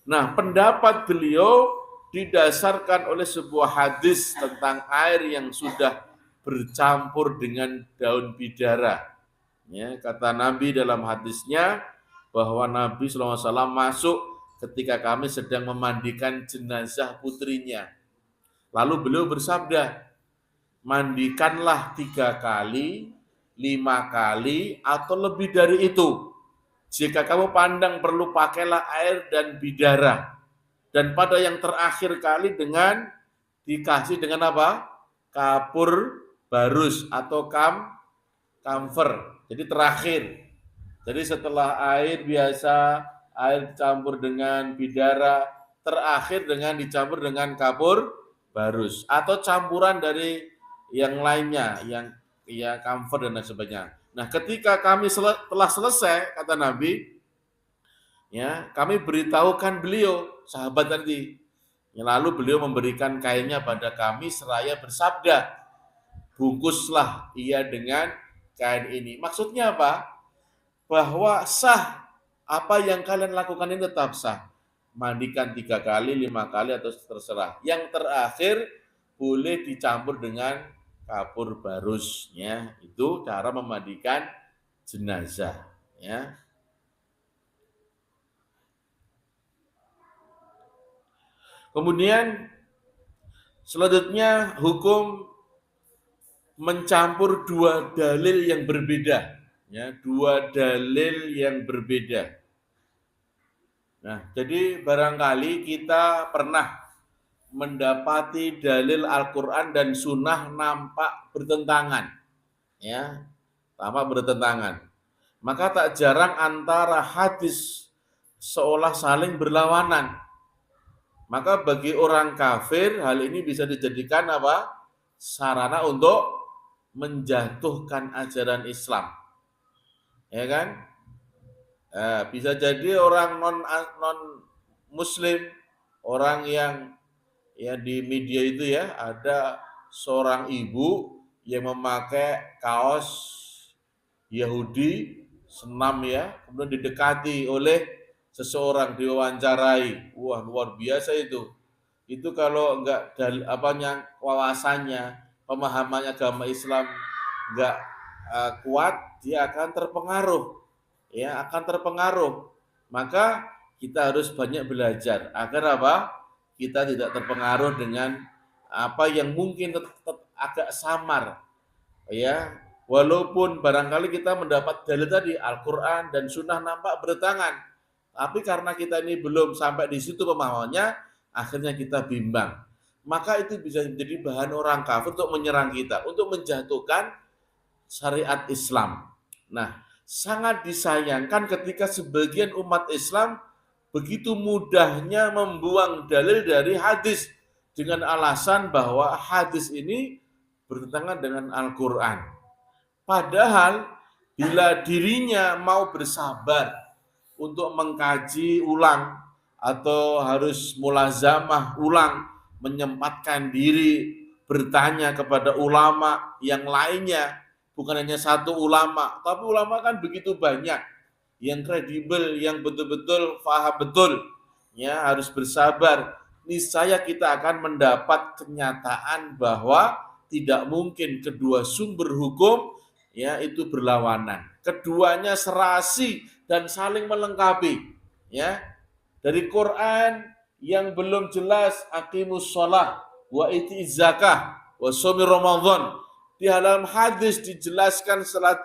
Nah, pendapat beliau didasarkan oleh sebuah hadis tentang air yang sudah bercampur dengan daun bidara. Ya, kata Nabi dalam hadisnya bahwa Nabi SAW masuk ketika kami sedang memandikan jenazah putrinya. Lalu beliau bersabda, mandikanlah 3 kali, 5 kali, atau lebih dari itu. Jika kamu pandang perlu pakailah air dan bidara. Dan pada yang terakhir kali dengan dikasih dengan apa? Kapur barus atau kamfer. Jadi terakhir. Jadi setelah air biasa, air dicampur dengan bidara, terakhir dengan dicampur dengan kapur barus atau campuran dari yang lainnya, yang ya kamfer dan lain sebagainya. Nah, ketika kami telah selesai, kata Nabi, ya, kami beritahukan beliau, sahabat tadi. Lalu beliau memberikan kainnya pada kami seraya bersabda, bungkuslah ia dengan kain ini. Maksudnya apa? Bahwa sah, apa yang kalian lakukan ini tetap sah. Mandikan 3 kali, 5 kali, atau terserah. Yang terakhir boleh dicampur dengan kapur barusnya. Itu cara memandikan jenazah. Ya. Kemudian selanjutnya hukum mencampur 2 dalil yang berbeda. Ya, 2 dalil yang berbeda. Nah, jadi barangkali kita pernah mendapati dalil Al-Quran dan Sunnah nampak bertentangan. Ya, tampak bertentangan. Maka tak jarang antara hadis seolah saling berlawanan. Maka bagi orang kafir hal ini bisa dijadikan apa? Sarana untuk menjatuhkan ajaran Islam. Ya kan? Bisa jadi orang non muslim, orang yang ya di media itu ya ada seorang ibu yang memakai kaos Yahudi senam ya, kemudian didekati oleh seseorang diwawancarai. Wah, luar biasa itu. Itu kalau enggak wawasannya, pemahamannya agama Islam enggak kuat, dia akan terpengaruh. Ya, akan terpengaruh. Maka kita harus banyak belajar agar apa? Kita tidak terpengaruh dengan apa yang mungkin agak samar. Ya, walaupun barangkali kita mendapat dalil tadi Al-Quran dan Sunnah nampak bertentangan, tapi karena kita ini belum sampai di situ pemahamannya, akhirnya kita bimbang. Maka itu bisa menjadi bahan orang kafir untuk menyerang kita, untuk menjatuhkan syariat Islam. Nah, sangat disayangkan ketika sebagian umat Islam begitu mudahnya membuang dalil dari hadis dengan alasan bahwa hadis ini bertentangan dengan Al-Quran. Padahal bila dirinya mau bersabar untuk mengkaji ulang atau harus mulazamah ulang, menyempatkan diri bertanya kepada ulama yang lainnya, bukan hanya satu ulama, tapi ulama kan begitu banyak, yang kredibel, yang betul-betul paham betul, ya harus bersabar. Niscaya kita akan mendapat kenyataan bahwa tidak mungkin kedua sumber hukum ya itu berlawanan. Keduanya serasi dan saling melengkapi. Ya, dari Quran yang belum jelas aqimus shalah wa itiz zakah wa shaumi Ramadan. Di dalam hadis dijelaskan setelah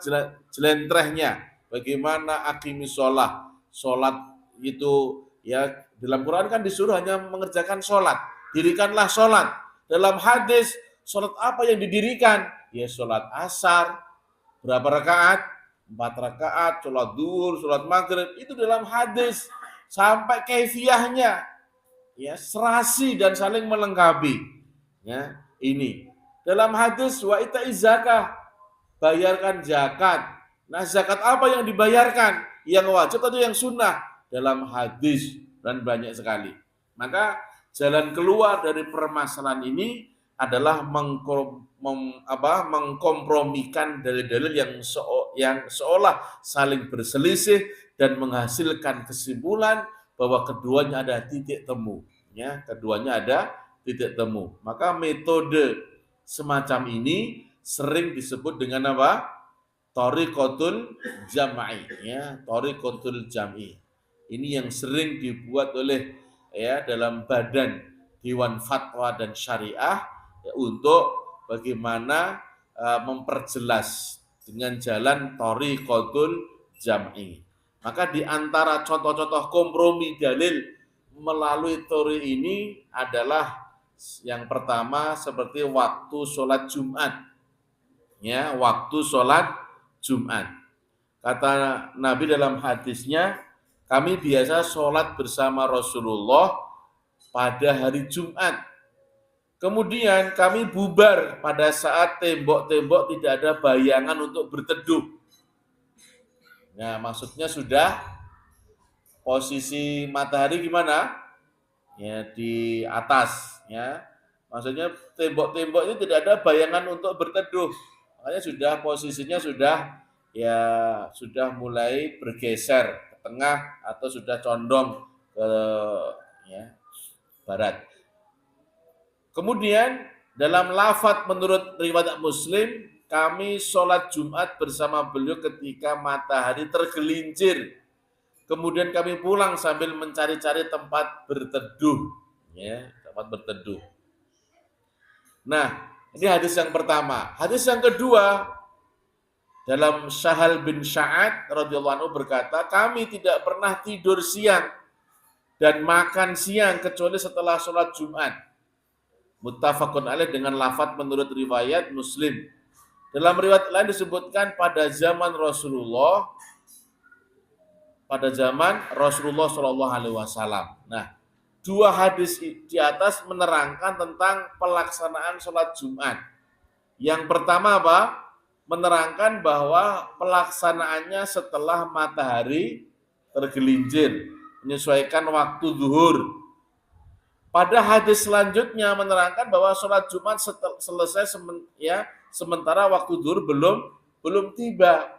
jelentrehnya bagaimana aqimus shalah. Salat itu ya dalam Quran kan disuruh hanya mengerjakan sholat. Dirikanlah sholat. Dalam hadis, sholat apa yang didirikan? Ya sholat asar. Berapa rakaat? 4 rakaat. Sholat duhur, sholat maghrib. Itu dalam hadis. Sampai kaifiyahnya. Ya, serasi dan saling melengkapi. Ya, ini. Dalam hadis, wa ita'iz zakah. Bayarkan zakat. Nah, zakat apa yang dibayarkan? Yang wajib atau yang sunnah? Dalam hadis. Dan banyak sekali. Maka jalan keluar dari permasalahan ini adalah mengkompromikan dalil-dalil yang seolah saling berselisih dan menghasilkan kesimpulan bahwa keduanya ada titik temu. Ya, keduanya ada titik temu. Maka metode semacam ini sering disebut dengan apa? Thariqatul jam'i. Ya, thariqatul jam'i. Ini yang sering dibuat oleh ya dalam badan Dewan Fatwa dan Syariah ya, untuk bagaimana memperjelas dengan jalan thariqatul jam'i. Maka di antara contoh-contoh kompromi dalil melalui teori ini adalah yang pertama seperti waktu sholat Jumat. Ya, waktu sholat Jumat. Kata Nabi dalam hadisnya, kami biasa sholat bersama Rasulullah pada hari Jumat. Kemudian kami bubar pada saat tembok-tembok tidak ada bayangan untuk berteduh. Nah, maksudnya sudah posisi matahari gimana? Ya, di atas, ya. Maksudnya tembok-tembok itu tidak ada bayangan untuk berteduh. Makanya sudah posisinya sudah ya sudah mulai bergeser ke tengah atau sudah condong ke ya barat. Kemudian dalam lafadz menurut riwayat Muslim, kami sholat Jumat bersama beliau ketika matahari tergelincir. Kemudian kami pulang sambil mencari-cari tempat berteduh, ya, tempat berteduh. Nah, ini hadis yang pertama. Hadis yang kedua, dalam Sahal bin Sa'ad radhiyallahu anhu berkata, kami tidak pernah tidur siang dan makan siang kecuali setelah sholat Jumat. Muttafaqun alaih dengan lafadz menurut riwayat Muslim. Dalam riwayat lain disebutkan pada zaman Rasulullah Shallallahu Alaihi Wasallam. Nah, dua hadis di atas menerangkan tentang pelaksanaan sholat Jumat. Yang pertama apa? Menerangkan bahwa pelaksanaannya setelah matahari tergelincir, menyesuaikan waktu zuhur. Pada hadis selanjutnya menerangkan bahwa sholat Jumat selesai sementara waktu zuhur belum tiba,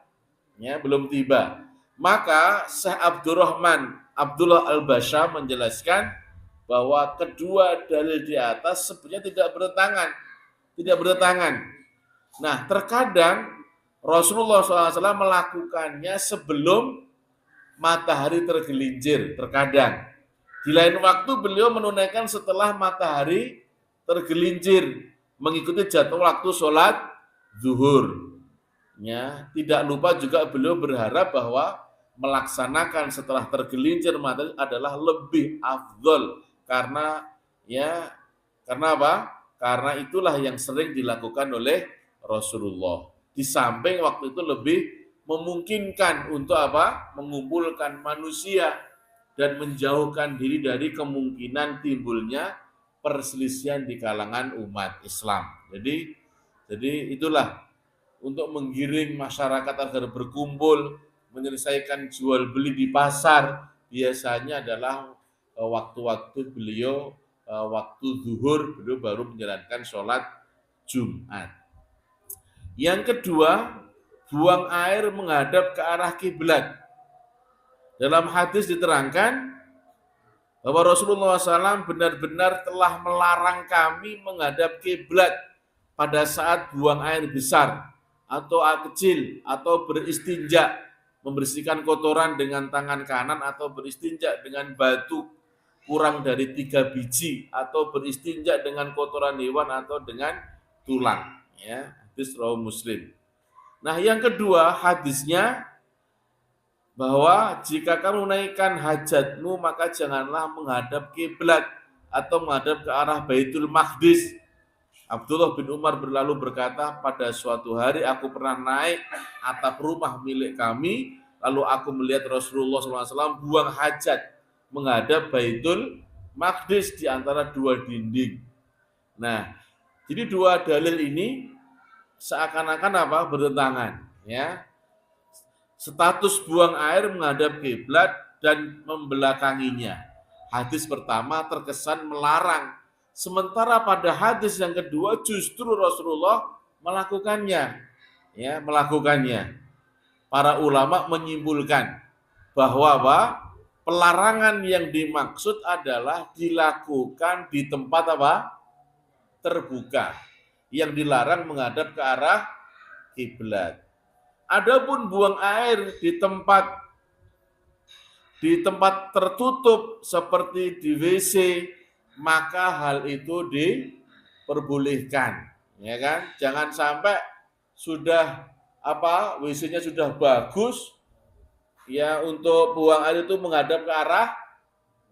ya belum tiba. Maka Syekh Abdurrahman Abdullah Al-Basha menjelaskan bahwa kedua dalil di atas sebenarnya tidak bertentangan. Nah, terkadang Rasulullah SAW melakukannya sebelum matahari tergelincir, terkadang. Di lain waktu beliau menunaikan setelah matahari tergelincir, mengikuti jadwal waktu sholat zuhur. Ya, tidak lupa juga beliau berharap bahwa melaksanakan setelah tergelincir matahari adalah lebih afdol karena apa? Karena itulah yang sering dilakukan oleh Rasulullah. Di samping waktu itu lebih memungkinkan untuk apa? Mengumpulkan manusia dan menjauhkan diri dari kemungkinan timbulnya perselisihan di kalangan umat Islam. Jadi itulah untuk menggiring masyarakat agar berkumpul, menyelesaikan jual beli di pasar, biasanya adalah waktu-waktu beliau, waktu zuhur, beliau baru menjalankan sholat Jumat. Yang kedua, buang air menghadap ke arah kiblat. Dalam hadis diterangkan bahwa Rasulullah SAW benar-benar telah melarang kami menghadap kiblat pada saat buang air besar atau air kecil atau beristinja, membersihkan kotoran dengan tangan kanan atau beristinja dengan batu kurang dari 3 biji atau beristinja dengan kotoran hewan atau dengan tulang. Ya, hadis riwayat Muslim. Nah, yang kedua hadisnya bahwa jika kamu menaikkan hajatmu maka janganlah menghadap kiblat atau menghadap ke arah Baitul Maqdis. Abdullah bin Umar berlalu berkata, pada suatu hari aku pernah naik atap rumah milik kami, lalu aku melihat Rasulullah SAW buang hajat menghadap Baitul Maqdis di antara dua dinding. Nah, jadi dua dalil ini seakan-akan apa? Bertentangan, ya. Status buang air menghadap kiblat dan membelakanginya. Hadis pertama terkesan melarang, sementara pada hadis yang kedua justru Rasulullah melakukannya. Ya, melakukannya. Para ulama menyimpulkan bahwa apa? Pelarangan yang dimaksud adalah dilakukan di tempat apa? Terbuka. Yang dilarang menghadap ke arah kiblat. Adapun buang air di tempat tertutup seperti di WC, maka hal itu diperbolehkan, ya kan? Jangan sampai sudah apa WC-nya sudah bagus, ya untuk buang air itu menghadap ke arah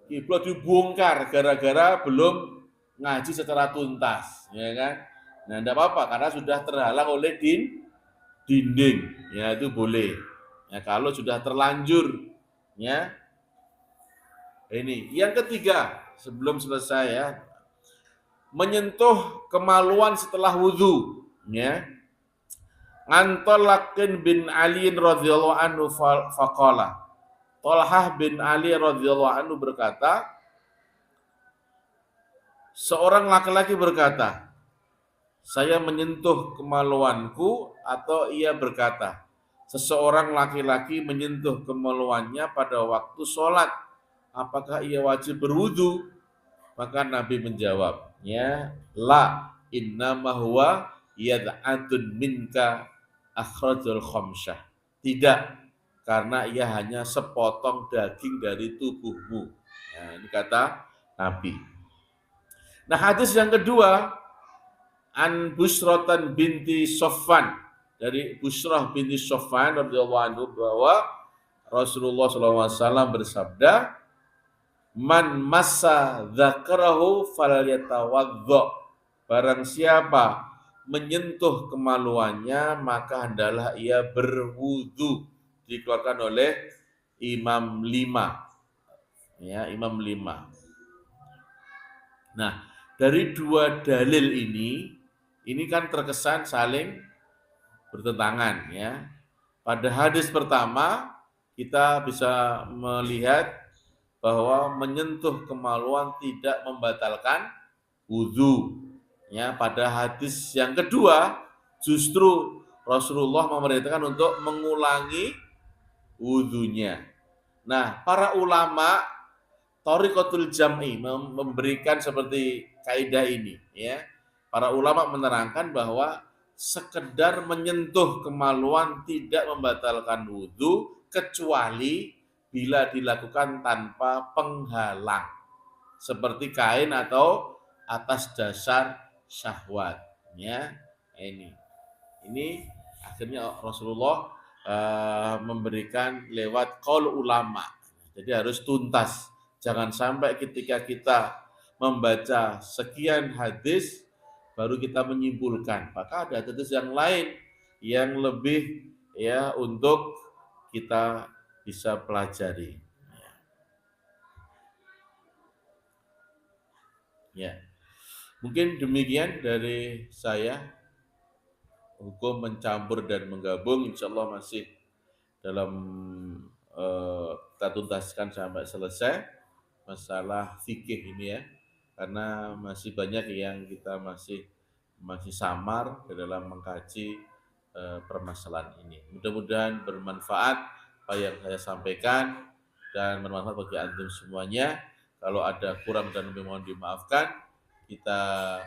kiblat dibongkar gara-gara belum ngaji secara tuntas, ya kan? Nah, tidak apa-apa karena sudah terhalang oleh dinding, ya itu boleh. Ya, kalau sudah terlanjur, ya. Ini yang ketiga sebelum selesai ya, menyentuh kemaluan setelah wudhu, ya. An Talaqin bin Ali radhiyallahu anhu faqala. Talhah bin Ali radhiyallahu anhu berkata, seorang laki-laki berkata, saya menyentuh kemaluanku, atau ia berkata, seseorang laki-laki menyentuh kemaluannya pada waktu sholat, apakah ia wajib berwudu? Maka Nabi menjawab, ya, la, innama huwa yad'atun minka akhrajul khamsyah. Tidak, karena ia hanya sepotong daging dari tubuhmu. Nah, ini kata Nabi. Nah, hadis yang kedua, an Busratan binti Sofwan, dari Busrah binti Sofwan radhiyallahu anhu, bahwa Rasulullah SAW bersabda, man massa dzakarahu falyatawaddo. Barang siapa menyentuh kemaluannya, maka hendaklah ia berwudu. Dikeluarkan oleh Imam 5. Ya, Imam 5. Nah, dari dua dalil ini kan terkesan saling bertentangan, ya. Pada hadis pertama kita bisa melihat bahwa menyentuh kemaluan tidak membatalkan wudu. Ya, pada hadis yang kedua justru Rasulullah memerintahkan untuk mengulangi wudunya. Nah, para ulama Thariqatul Jam'i memberikan seperti kaidah ini, ya. Para ulama menerangkan bahwa sekedar menyentuh kemaluan tidak membatalkan wudu kecuali bila dilakukan tanpa penghalang, seperti kain atau atas dasar syahwat, ya. Ini akhirnya Rasulullah memberikan lewat qaul ulama. Jadi harus tuntas. Jangan sampai ketika kita membaca sekian hadis baru kita menyimpulkan. Maka ada hadis yang lain yang lebih, ya, untuk kita bisa pelajari. Ya. Mungkin demikian dari saya. Hukum mencampur dan menggabung insya Allah masih dalam kita tuntaskan sampai selesai masalah fikih ini, ya, karena masih banyak yang kita masih samar di dalam mengkaji permasalahan ini. Mudah-mudahan bermanfaat apa yang saya sampaikan dan bermanfaat bagi antum semuanya. Kalau ada kurang dan lebih mohon dimaafkan. Kita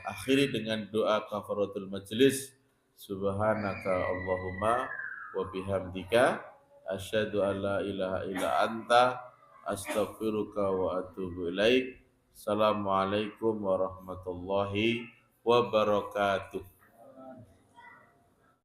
akhiri dengan doa kafaratul majelis. Subhanaka Allahumma wa bihamdika asyhadu an la ilaha illa anta astaghfiruka wa atubu ilaik. Assalamualaikum warahmatullahi wabarakatuh.